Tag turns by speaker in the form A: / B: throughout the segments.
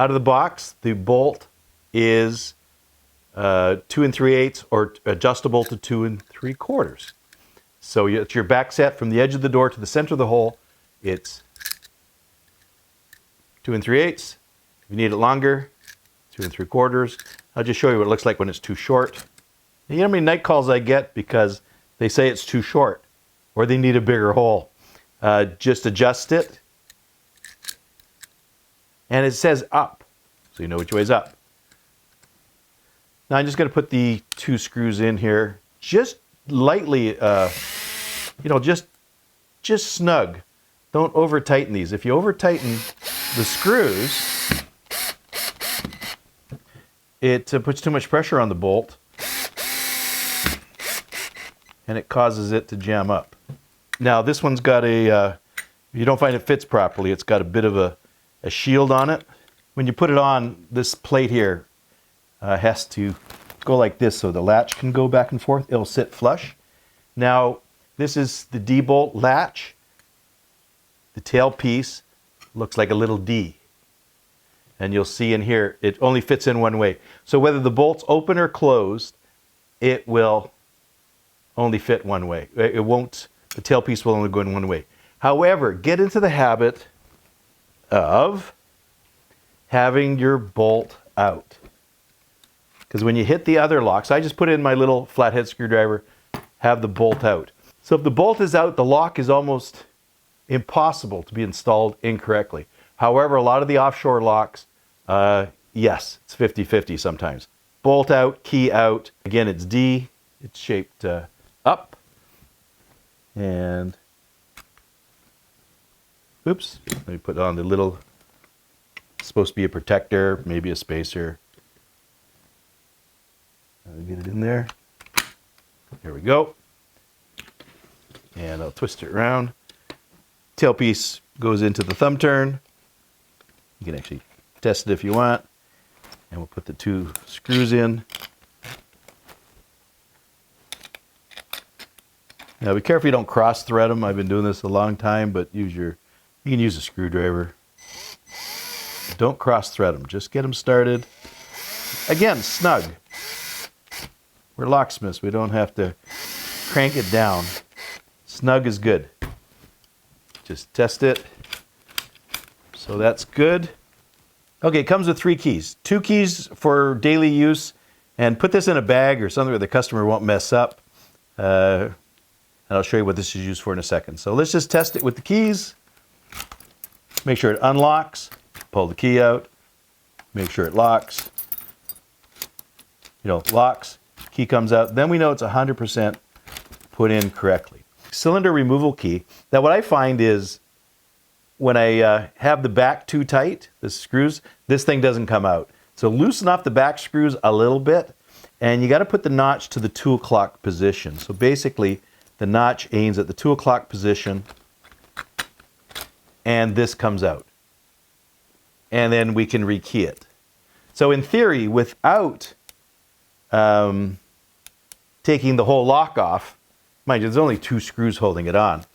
A: Out of the box, the bolt is 2 3/8 or adjustable to 2 3/4. So it's your back set from the edge of the door to the center of the hole. It's 2 3/8. If you need it longer, 2 3/4. I'll just show you what it looks like when it's too short. You know how many night calls I get because they say it's too short or they need a bigger hole. Just adjust it. And it says up, so you know which way's up. Now I'm just going to put the 2 screws in here, just lightly, you know, just snug. Don't over tighten these. If you over tighten the screws, it puts too much pressure on the bolt, and it causes it to jam up. Now this one's got a, you don't find it fits properly, it's got a bit of a shield on it. When you put it on, this plate here has to go like this so the latch can go back and forth. It'll sit flush. Now, this is the D-bolt latch. The tailpiece looks like a little D. And you'll see in here, it only fits in one way. So whether the bolt's open or closed, it will only fit one way. It won't, the tailpiece will only go in one way. However, get into the habit of having your bolt out. Because when you hit the other locks, I just put in my little flathead screwdriver, have the bolt out. So if the bolt is out, the lock is almost impossible to be installed incorrectly. However, a lot of the offshore locks, yes, it's 50-50 sometimes. Bolt out, key out. Again, it's D. It's shaped up. And oops, let me put on the little, it's supposed to be a protector, maybe a spacer. I'll get it in there. There we go. And I'll twist it around. Tailpiece goes into the thumb turn. You can actually test it if you want. And we'll put the 2 screws in. Now be careful you don't cross thread them. I've been doing this a long time, but you can use a screwdriver. Don't cross thread them. Just get them started. Again, snug. We're locksmiths. We don't have to crank it down. Snug is good. Just test it. So that's good. Okay, it comes with 3 keys. 2 keys for daily use, and put this in a bag or something where the customer won't mess up. And I'll show you what this is used for in a second. So let's just test it with the keys. Make sure it unlocks. Pull the key out. Make sure it locks. You know, locks. Key comes out. Then we know it's 100% put in correctly. Cylinder removal key. Now what I find is when I have the back too tight, the screws, this thing doesn't come out. So loosen off the back screws a little bit, and you got to put the notch to the 2 o'clock position. So basically, the notch aims at the 2 o'clock position, and this comes out. And then we can rekey it. So in theory, without taking the whole lock off, mind you, there's only 2 screws holding it on,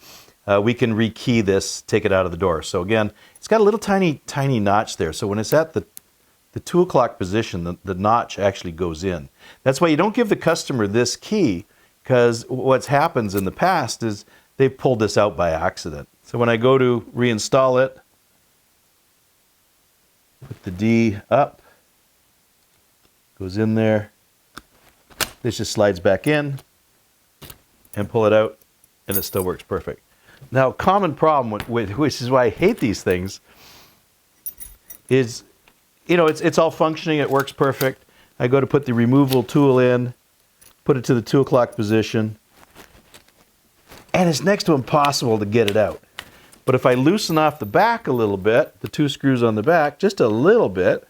A: we can rekey this, take it out of the door. So again, it's got a little tiny notch there. So when it's at the 2 o'clock position, the notch actually goes in. That's why you don't give the customer this key, because what's happens in the past is they've pulled this out by accident. So when I go to reinstall it, put the D up, goes in there. This just slides back in and pull it out, and it still works perfect. Now, common problem with which is why I hate these things, is, you know, it's all functioning, it works perfect. I go to put the removal tool in, put it to the 2 o'clock position, and it's next to impossible to get it out. But if I loosen off the back a little bit, the 2 screws on the back, just a little bit,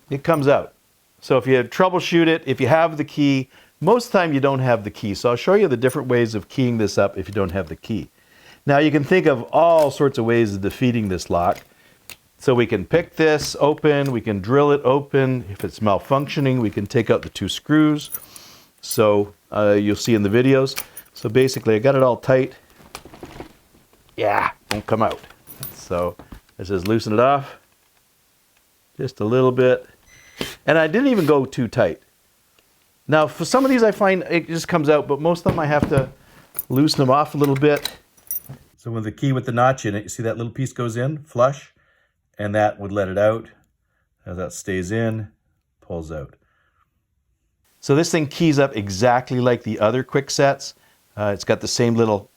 A: it comes out. So if you troubleshoot it, if you have the key, most of the time you don't have the key. So I'll show you the different ways of keying this up if you don't have the key. Now you can think of all sorts of ways of defeating this lock. So we can pick this open, we can drill it open. If it's malfunctioning, we can take out the 2 screws. So you'll see in the videos. So basically I got it all tight. Yeah, won't come out. So I just loosen it off just a little bit. And I didn't even go too tight. Now for some of these I find it just comes out, but most of them I have to loosen them off a little bit. So with the key with the notch in it, you see that little piece goes in flush, and that would let it out. As that stays in, pulls out. So this thing keys up exactly like the other Kwiksets. It's got the same little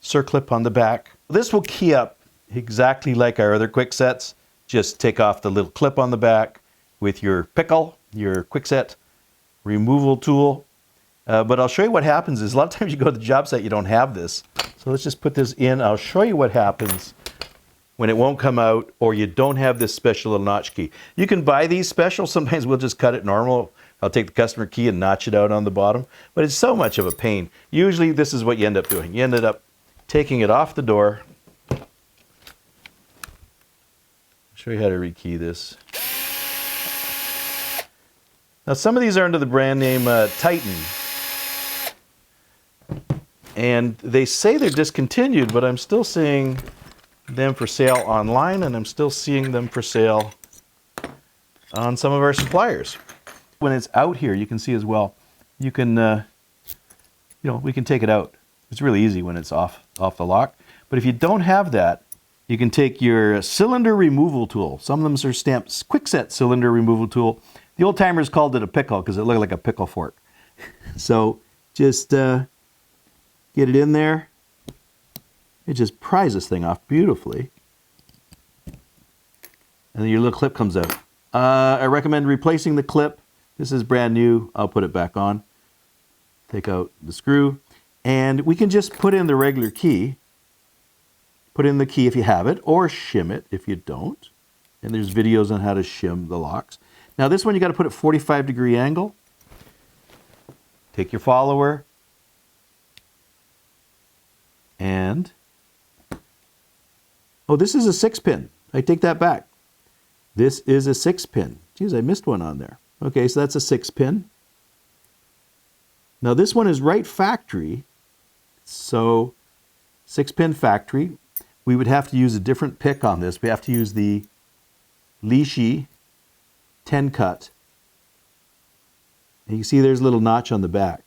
A: circlip on the back. This will key up exactly like our other Kwiksets. Just take off the little clip on the back with your pickle, your Kwikset removal tool. But I'll show you what happens is a lot of times you go to the job site, you don't have this. So let's just put this in. I'll show you what happens when it won't come out or you don't have this special little notch key. You can buy these special. Sometimes we'll just cut it normal. I'll take the customer key and notch it out on the bottom. But it's so much of a pain. Usually this is what you end up doing. You ended up taking it off the door. I'll show you how to rekey this. Now some of these are under the brand name Titan. And they say they're discontinued, but I'm still seeing them for sale online, and I'm still seeing them for sale on some of our suppliers. When it's out here, you can see as well, you can, we can take it out. It's really easy when it's off the lock. But if you don't have that, you can take your cylinder removal tool. Some of them are stamped Kwikset cylinder removal tool. The old timers called it a pickle because it looked like a pickle fork. So just get it in there. It just pries this thing off beautifully. And then your little clip comes out. I recommend replacing the clip. This is brand new. I'll put it back on. Take out the screw. And we can just put in the regular key. Put in the key if you have it, or shim it if you don't. And there's videos on how to shim the locks. Now this one you got to put at 45-degree angle. Take your follower. And, oh, this is a 6-pin. I take that back. This is a 6-pin. Geez, I missed one on there. Okay, so that's a 6-pin. Now this one is right factory. So 6-pin factory. We would have to use a different pick on this. We have to use the Latch 10 cut. And you can see there's a little notch on the back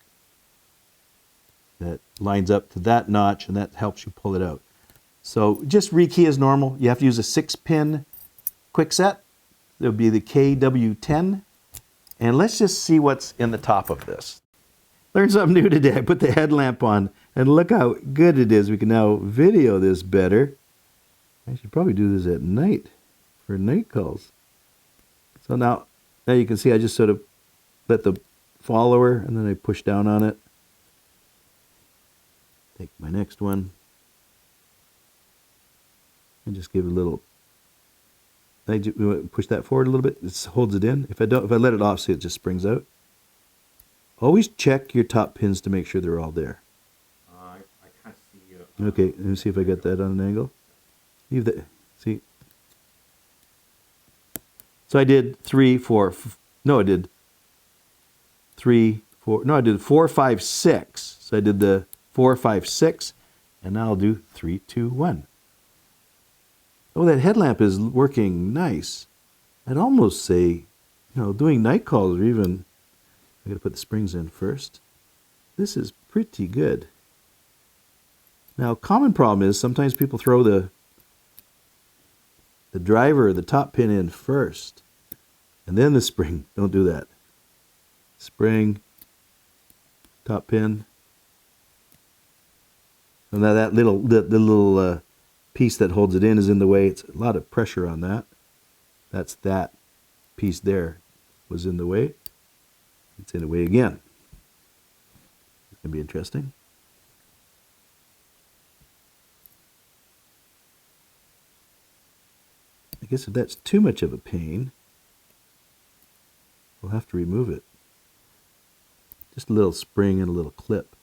A: that lines up to that notch, and that helps you pull it out. So just rekey as normal. You have to use a 6-pin Kwikset. It'll be the KW10. And let's just see what's in the top of this. Learned something new today. I put the headlamp on, and look how good it is. We can now video this better. I should probably do this at night for night calls. So now you can see I just sort of let the follower, and then I push down on it. Take my next one and just give it a little. I push that forward a little bit. This holds it in. If I let it off, see, it just springs out. Always check your top pins to make sure they're all there.
B: I can't see.
A: Okay, let me see if I got that on an angle. Leave that. See. So I did 3, 4. No, I did 3, 4. No, I did 4, 5, 6. So I did the 4, 5, 6, and now I'll do 3, 2, 1. Oh, that headlamp is working nice. I'd almost say, doing night calls or even, I gotta put the springs in first. This is pretty good. Now, common problem is sometimes people throw the driver or the top pin in first, and then the spring. Don't do that. Spring, top pin. And now that little piece that holds it in is in the way. It's a lot of pressure on that. That's that piece there was in the way. It's in the way again. It's going to be interesting. I guess if that's too much of a pain, we'll have to remove it. Just a little spring and a little clip.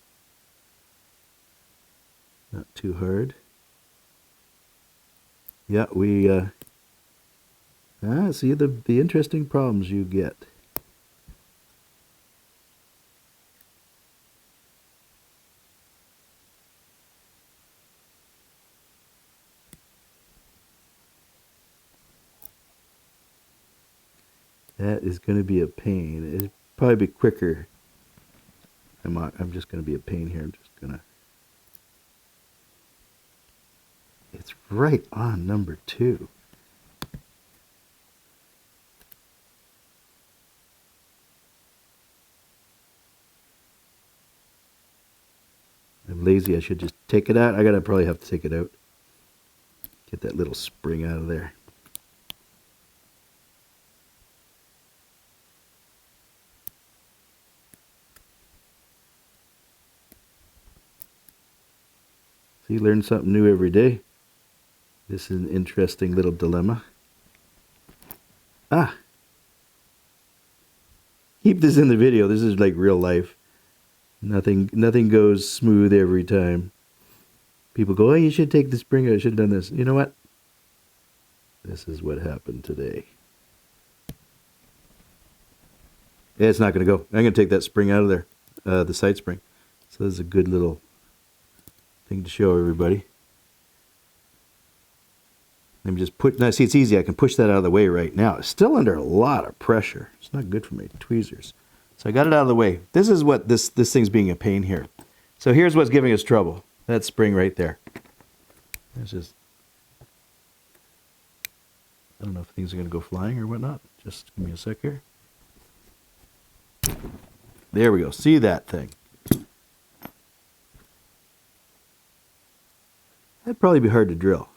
A: Not too hard. Yeah, we see the interesting problems you get. That is going to be a pain. It'll probably be quicker. I'm just going to be a pain here. I'm just going to... It's right on number 2. I'm lazy. I should just take it out. I gotta probably have to take it out. Get that little spring out of there. See, learn something new every day. This is an interesting little dilemma. Ah! Keep this in the video. This is like real life. Nothing goes smooth every time. People go, oh, you should take the spring out. I should have done this. You know what? This is what happened today. Yeah, it's not going to go. I'm going to take that spring out of there, the side spring. So this is a good little thing to show everybody. Let me just put, now see, it's easy. I can push that out of the way right now. It's still under a lot of pressure. It's not good for my tweezers. So I got it out of the way. This is what this thing's being a pain here. So here's what's giving us trouble. That spring right there. It's just, I don't know if things are going to go flying or whatnot. Just give me a sec here. There we go. See that thing? That'd probably be hard to drill.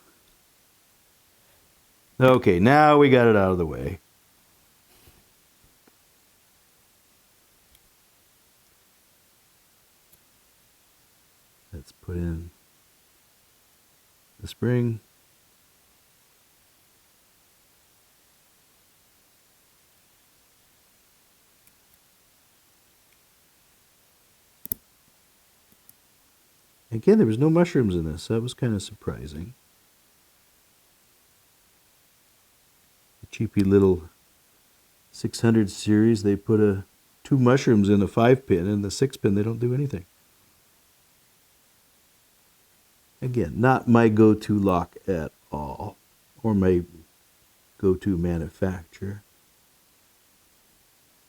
A: Okay, now we got it out of the way. Let's put in the spring. Again, there was no mushrooms in this. That was kind of surprising. The cheapy little 600 series, they put 2 mushrooms in a 5-pin, and the 6-pin, they don't do anything. Again, not my go-to lock at all, or my go-to manufacturer.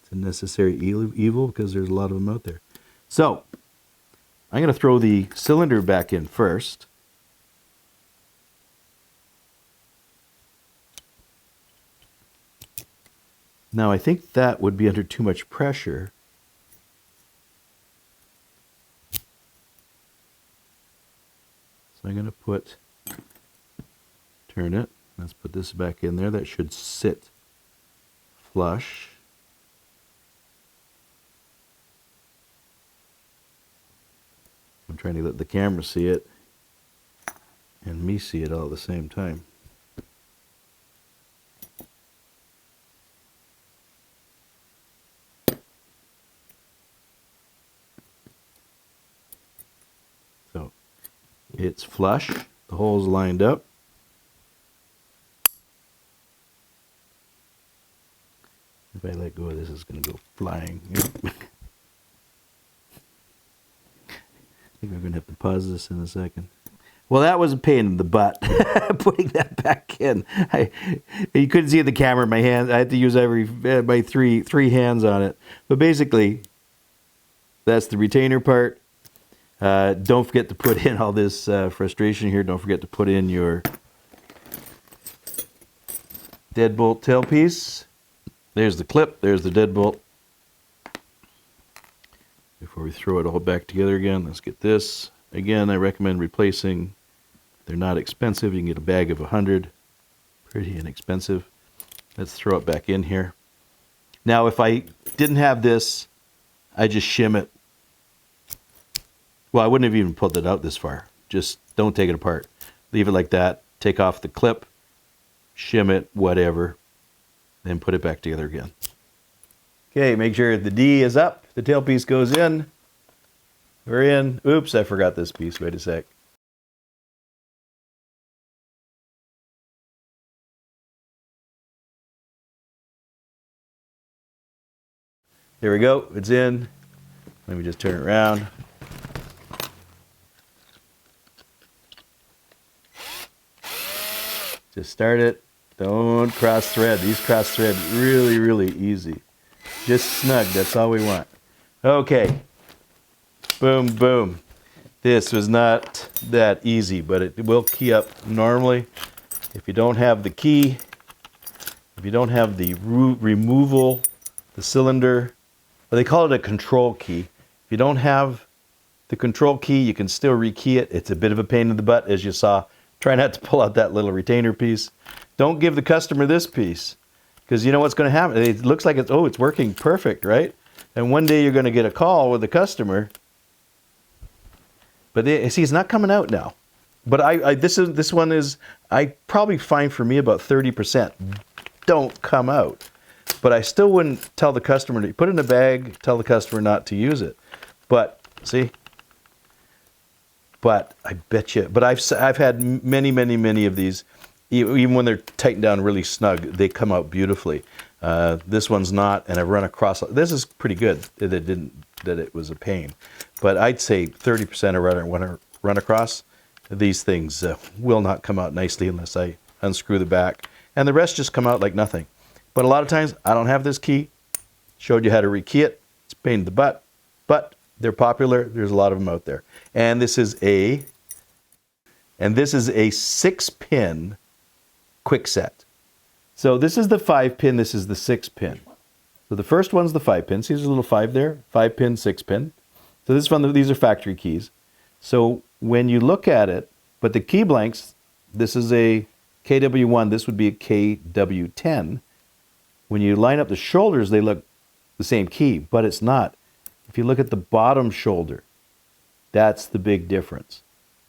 A: It's a necessary evil because there's a lot of them out there. So, I'm going to throw the cylinder back in first. Now, I think that would be under too much pressure. So I'm going to turn it. Let's put this back in there. That should sit flush. I'm trying to let the camera see it and me see it all at the same time. So it's flush, the hole's lined up. If I let go of this, it's going to go flying. I think we're going to have to pause this in a second. Well, that was a pain in the butt, putting that back in. You couldn't see the camera in my hands. I had to use my three hands on it. But basically, that's the retainer part. Don't forget to put in all this frustration here. Don't forget to put in your deadbolt tailpiece. There's the clip. There's the deadbolt. Before we throw it all back together again, let's get this. Again, I recommend replacing. They're not expensive. You can get a bag of 100. Pretty inexpensive. Let's throw it back in here. Now, if I didn't have this, I just shim it. Well, I wouldn't have even pulled it out this far. Just don't take it apart. Leave it like that. Take off the clip, shim it, whatever, then put it back together again. Okay, make sure the D is up. The tailpiece goes in. We're in. Oops, I forgot this piece. Wait a sec. There we go. It's in. Let me just turn it around. Just start it. Don't cross thread. These cross thread really, really easy. Just snug, that's all we want. Okay. Boom, boom. This was not that easy, but it will key up normally. If you don't have the key, if you don't have the removal, the cylinder, well, they call it a control key. If you don't have the control key, you can still rekey it. It's a bit of a pain in the butt, as you saw. Try not to pull out that little retainer piece. Don't give the customer this piece, because you know what's going to happen. It looks like it's, oh, it's working perfect, right? And one day you're going to get a call with the customer, but see, it's not coming out now. But this one is, I probably find for me about 30% don't come out. But I still wouldn't tell the customer to put it in a bag, tell the customer not to use it. But see, but I bet you, but I've had many of these, even when they're tightened down really snug, they come out beautifully. This one's not, and I've run across, this is pretty good that it was a pain. But I'd say 30% of run across, these things will not come out nicely unless I unscrew the back. And the rest just come out like nothing. But a lot of times, I don't have this key. Showed you how to rekey it. It's a pain in the butt. But they're popular. There's a lot of them out there. And this is a 6-pin Kwikset. So this is the 5-pin. This is the 6-pin. So the first one's the 5-pin. See, there's a little 5 there. 5-pin, 6-pin. So this one, these are factory keys. So when you look at it, but the key blanks, this is a KW1. This would be a KW10. When you line up the shoulders, they look the same key, but it's not. If you look at the bottom shoulder, that's the big difference.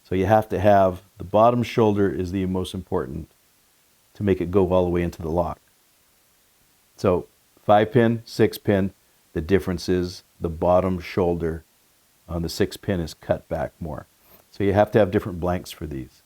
A: So you have to have, the bottom shoulder is the most important to make it go all the way into the lock. So 5-pin, 6-pin, the difference is the bottom shoulder on the 6-pin is cut back more. So you have to have different blanks for these.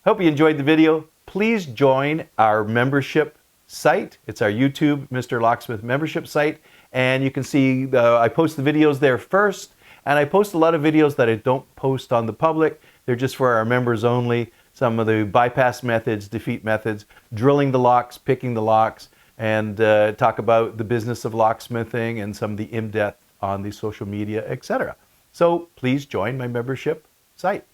A: Hope you enjoyed the video. Please join our membership site. It's our YouTube Mr. Locksmith membership site, and you can see I post the videos there first, and I post a lot of videos that I don't post on the public. They're just for our members only. Some of the bypass methods, defeat methods, drilling the locks, picking the locks, and talk about the business of locksmithing and some of the in-depth on the social media, etc. So please join my membership site.